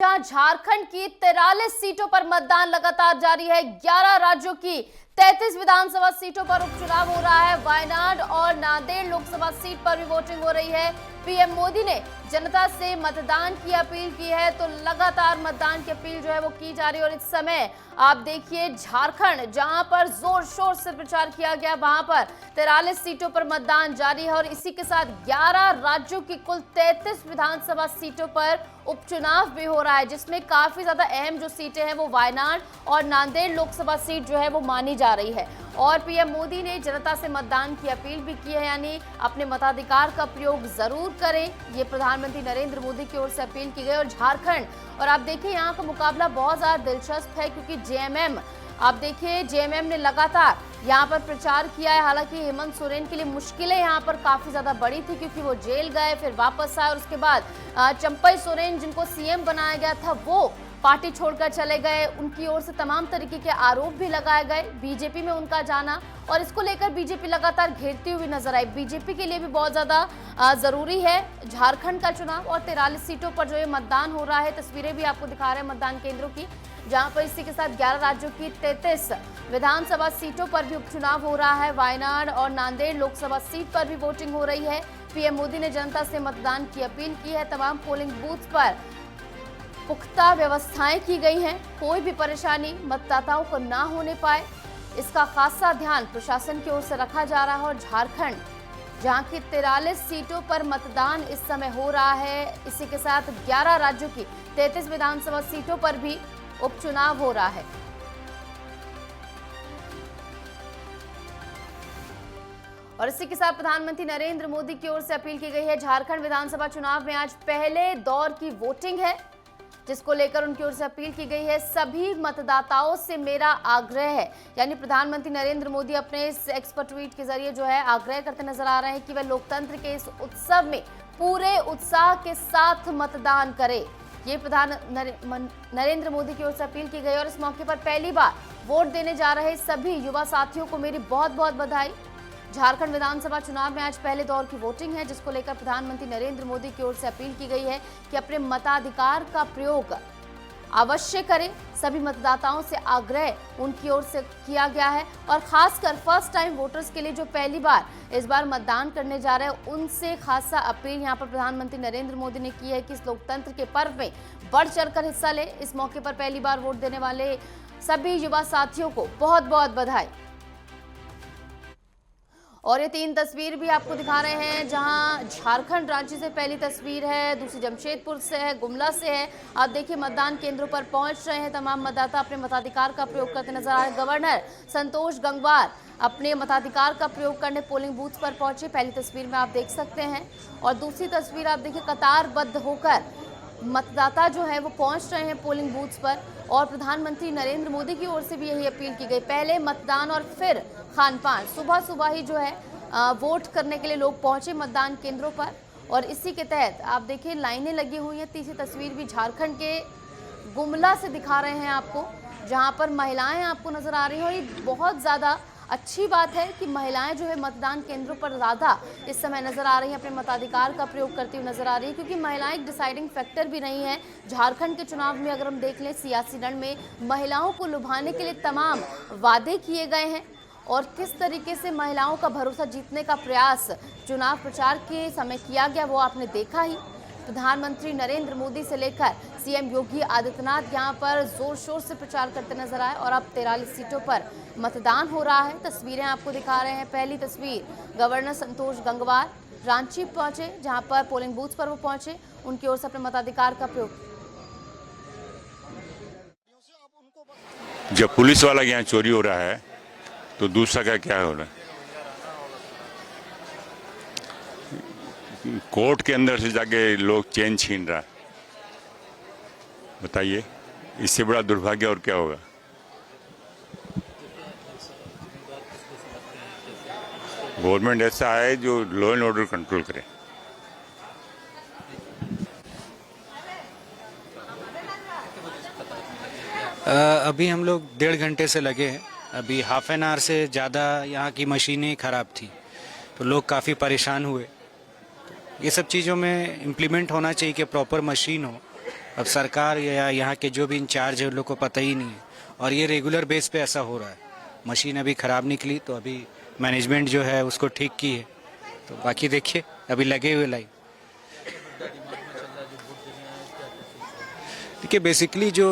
जहां झारखंड की 43 सीटों पर मतदान लगातार जारी है। 11 राज्यों की 33 विधानसभा सीटों पर उपचुनाव हो रहा है। वायनाड और नांदेड़ लोकसभा सीट पर भी वोटिंग हो रही है। पीएम मोदी ने जनता से मतदान की अपील की है, तो लगातार मतदान की अपील जो है वो की जा रही है। और इस समय आप देखिए झारखंड, जहां पर जोर शोर से प्रचार किया गया, वहां पर 43 सीटों पर मतदान जारी है। और इसी के साथ 11 राज्यों की कुल 33 विधानसभा सीटों पर उपचुनाव भी हो रहा है, जिसमें काफी ज्यादा अहम जो सीटें हैं वो वायनाड और नांदेड़ लोकसभा सीट जो है वो मानी जा रही है। और पीएम मोदी ने जनता से मतदान की अपील भी की है, यानी अपने मताधिकार का प्रयोग जरूर करें, ये प्रधानमंत्री नरेंद्र मोदी की ओर से अपील की गई। और झारखंड, और आप देखिए यहाँ का मुकाबला बहुत ज्यादा दिलचस्प है, क्योंकि जेएमएम, आप देखिए जेएमएम ने लगातार यहाँ पर प्रचार किया है। हालांकि हेमंत सोरेन के लिए मुश्किलें यहाँ पर काफी ज्यादा बड़ी थी, क्योंकि वो जेल गए, फिर वापस आए, और उसके बाद चंपई सोरेन, जिनको सीएम बनाया गया था, वो पार्टी छोड़कर चले गए। उनकी ओर से तमाम तरीके के आरोप भी लगाए गए, बीजेपी में उनका जाना, और इसको लेकर बीजेपी लगातार घेरती हुई नजर आई। बीजेपी के लिए भी बहुत ज्यादा जरूरी है झारखंड का चुनाव, और 43 सीटों पर जो ये मतदान हो रहा है, तस्वीरें भी आपको दिखा रहे हैं मतदान केंद्रों की, जहां पर इसी के साथ 11 राज्यों की 33 विधानसभा सीटों पर भी उपचुनाव हो रहा है। वायनाड और नांदेड़ लोकसभा सीट पर भी वोटिंग हो रही है। पीएम मोदी ने जनता से मतदान की अपील की है। तमाम पोलिंग बूथ पर पुख्ता व्यवस्थाएं की गई हैं, कोई भी परेशानी मतदाताओं को ना होने पाए, इसका खासा ध्यान प्रशासन की ओर से रखा जा रहा है। और झारखंड, जहां की 43 सीटों पर मतदान इस समय हो रहा है, इसी के साथ 11 राज्यों की 33 विधानसभा सीटों पर भी उपचुनाव हो रहा है। और इसी के साथ प्रधानमंत्री नरेंद्र मोदी की ओर से अपील की गई है। झारखंड विधानसभा चुनाव में आज पहले दौर की वोटिंग है, जिसको लेकर उनकी ओर से अपील की गई है। सभी मतदाताओं से मेरा आग्रह है, यानी प्रधानमंत्री नरेंद्र मोदी अपने इस एक्सपर्ट ट्वीट के जरिए जो है आग्रह करते नजर आ रहे हैं कि वह लोकतंत्र के इस उत्सव में पूरे उत्साह के साथ मतदान करें। ये नरेंद्र मोदी की ओर से अपील की गई। और इस मौके पर पहली बार वोट देने जा रहे सभी युवा साथियों को मेरी बहुत बहुत बधाई। झारखंड विधानसभा चुनाव में आज पहले दौर की वोटिंग है, जिसको लेकर प्रधानमंत्री नरेंद्र मोदी की ओर से अपील की गई है कि अपने मताधिकार का प्रयोग अवश्य करें। सभी मतदाताओं से आग्रह उनकी ओर से किया गया है, और खासकर फर्स्ट टाइम वोटर्स के लिए जो पहली बार इस बार मतदान करने जा रहे हैं, उनसे खासा अपील यहाँ पर प्रधानमंत्री नरेंद्र मोदी ने की है कि इस लोकतंत्र के पर्व में बढ़ चढ़कर हिस्सा ले। इस मौके पर पहली बार वोट देने वाले सभी युवा साथियों को बहुत बहुत बधाई। और ये 3 तस्वीर भी आपको दिखा रहे हैं, जहां झारखंड राज्य से पहली तस्वीर है, दूसरी जमशेदपुर से है, गुमला से है। आप देखिए मतदान केंद्रों पर पहुंच रहे हैं तमाम मतदाता, अपने मताधिकार का प्रयोग करते नजर आ रहे हैं। गवर्नर संतोष गंगवार अपने मताधिकार का प्रयोग करने पोलिंग बूथ पर पहुंचे, पहली तस्वीर में आप देख सकते हैं। और दूसरी तस्वीर आप देखिए, कतारबद्ध होकर मतदाता जो है वो पहुंच रहे हैं पोलिंग बूथ्स पर। और प्रधानमंत्री नरेंद्र मोदी की ओर से भी यही अपील की गई, पहले मतदान और फिर खान-पान। सुबह सुबह ही जो है वोट करने के लिए लोग पहुंचे मतदान केंद्रों पर, और इसी के तहत आप देखिए लाइनें लगी हुई हैं। तीसरी तस्वीर भी झारखंड के गुमला से दिखा रहे हैं आपको, जहां पर महिलाएं आपको नजर आ रही हैं। और ये बहुत ज़्यादा अच्छी बात है कि महिलाएं जो है मतदान केंद्रों पर ज़्यादा इस समय नजर आ रही हैं, अपने मताधिकार का प्रयोग करती हुई नजर आ रही है, क्योंकि महिलाएं एक डिसाइडिंग फैक्टर भी नहीं है। झारखंड के चुनाव में अगर हम देख लें, सियासी रण में महिलाओं को लुभाने के लिए तमाम वादे किए गए हैं, और किस तरीके से महिलाओं का भरोसा जीतने का प्रयास चुनाव प्रचार के समय किया गया, वो आपने देखा ही। प्रधानमंत्री नरेंद्र मोदी से लेकर सीएम योगी आदित्यनाथ यहां पर जोर शोर से प्रचार करते नजर आए। और अब 43 सीटों पर मतदान हो रहा है। तस्वीरें आपको दिखा रहे हैं। पहली तस्वीर, गवर्नर संतोष गंगवार रांची पहुंचे, जहां पर पोलिंग बूथ पर वो पहुंचे, उनकी ओर से अपने मताधिकार का प्रयोग। जब पुलिस वाला यहाँ चोरी हो रहा है तो दूसरा का क्या हो रहा है? कोर्ट के अंदर से जाके लोग चेन छीन रहा है, बताइए, इससे बड़ा दुर्भाग्य और क्या होगा? गवर्नमेंट ऐसा है जो लॉ एंड ऑर्डर कंट्रोल करे। अभी हम लोग 1.5 घंटे से लगे हैं। अभी हाफ एन आवर से ज़्यादा यहाँ की मशीनें ख़राब थी, तो लोग काफ़ी परेशान हुए। ये सब चीज़ों में इम्प्लीमेंट होना चाहिए कि प्रॉपर मशीन हो, अब सरकार या यहाँ के जो भी इंचार्ज है उन लोग को पता ही नहीं है, और ये रेगुलर बेस पे ऐसा हो रहा है। मशीन अभी ख़राब निकली तो अभी मैनेजमेंट जो है उसको ठीक की है, तो बाकी देखिए अभी लगे हुए लाइन। देखिए बेसिकली जो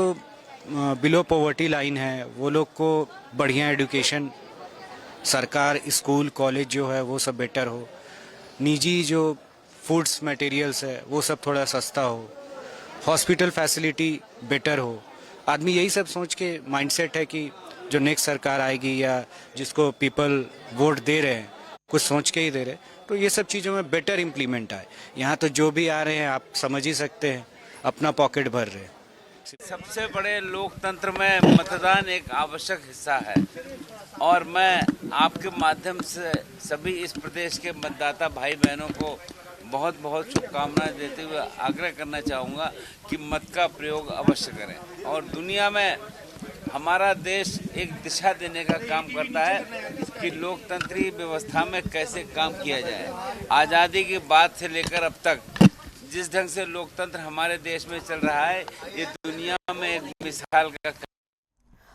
बिलो पॉवर्टी लाइन है वो लोग को बढ़िया एजुकेशन, सरकार स्कूल कॉलेज जो है वो सब बेटर हो, निजी जो फूड्स मटेरियल्स है वो सब थोड़ा सस्ता हो, हॉस्पिटल फैसिलिटी बेटर हो। आदमी यही सब सोच के माइंडसेट है कि जो नेक्स्ट सरकार आएगी या जिसको पीपल वोट दे रहे हैं कुछ सोच के ही दे रहे हैं, तो ये सब चीज़ों में बेटर इम्प्लीमेंट आए। यहाँ तो जो भी आ रहे हैं आप समझ ही सकते हैं, अपना पॉकेट भर रहे हैं। सबसे बड़े लोकतंत्र में मतदान एक आवश्यक हिस्सा है, और मैं आपके माध्यम से सभी इस प्रदेश के मतदाता भाई बहनों को बहुत बहुत शुभकामनाएं देते हुए आग्रह करना चाहूँगा कि मत का प्रयोग अवश्य करें। और दुनिया में हमारा देश एक दिशा देने का काम करता है कि लोकतंत्री व्यवस्था में कैसे काम किया जाए। आज़ादी की बात से लेकर अब तक जिस ढंग से लोकतंत्र हमारे देश में चल रहा है, ये दुनिया में एक मिसाल का